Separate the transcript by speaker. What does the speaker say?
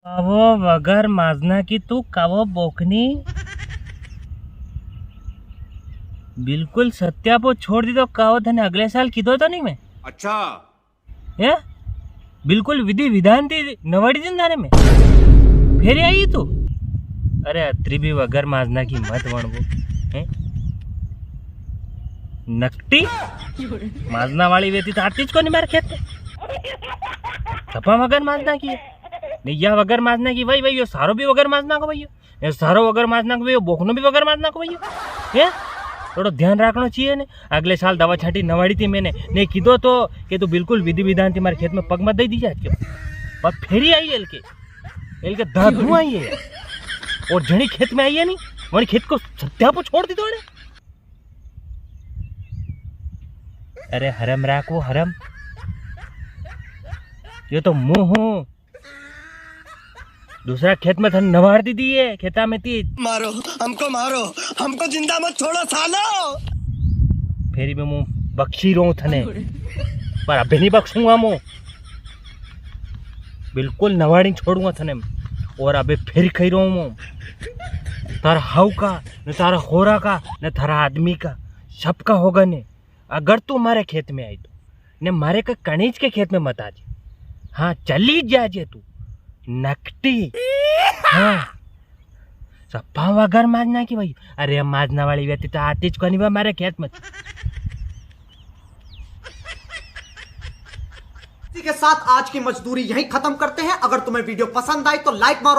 Speaker 1: કાવો વગર માજના કી તું કાવો બોકની બિલકુલ સત્યાપો છોડ દીધો કાવો તને અગલે સાલ કીધો તો નહીં મેં
Speaker 2: अच्छा
Speaker 1: હે બિલકુલ વિધિ વિધાન થી નવાડી દી તારે મેં ફેરી આવી તું અરે અત્રી બી વગર માજના કી મત વણવો હે નકટી માजना वाली वेती तो आती को नहीं मार खेत सपा वगर माजना की नहीं या वगर माजना की वही वही सारो भी वगर माजना को भैया ये सारो वगर माजना को भैया बोखनो भी वगर माजना को भैया ये थोड़ा ध्यान रखना चाहिए ने अगले साल दवा छाटी नवाड़ी थी मैंने ने कीधो तो कि तू बिल्कुल विधि विधान थी मारे खेत में पग मत दे दीजिए क्यों पर फेरी आई एल के दादू आई है और जनी खेत में आई है नहीं वही खेत को सत्यापो छोड़ दी तो अरे हरम राखो हरम ये तो मुंह हूँ दूसरा खेत में थन नवार दी है खेता में थी
Speaker 3: मारो हमको जिंदा मत छोड़ो सालो
Speaker 1: फेरी में मुंह बख्शी रो थने पर अभी नहीं बख्शूंगा मुंह बिल्कुल नवाड़ी छोड़ूंगा थने और अबे फिर खाई रहा हूँ तारा हाउ का न तारा होरा का न थारा आदमी का सबका होगा ने अगर तू मारे खेत में आई तो ने मारे का कणीज के खेत में मत आजे हाँ चली जाजे तू नकटी हाँ सप्पा वगर माजना की भाई अरे माजना वाली व्यक्ति तो आती को नहीं मारे खेत में
Speaker 4: इसी के साथ आज की मजदूरी यहीं खत्म करते हैं। अगर तुम्हें वीडियो पसंद आई तो लाइक मारो।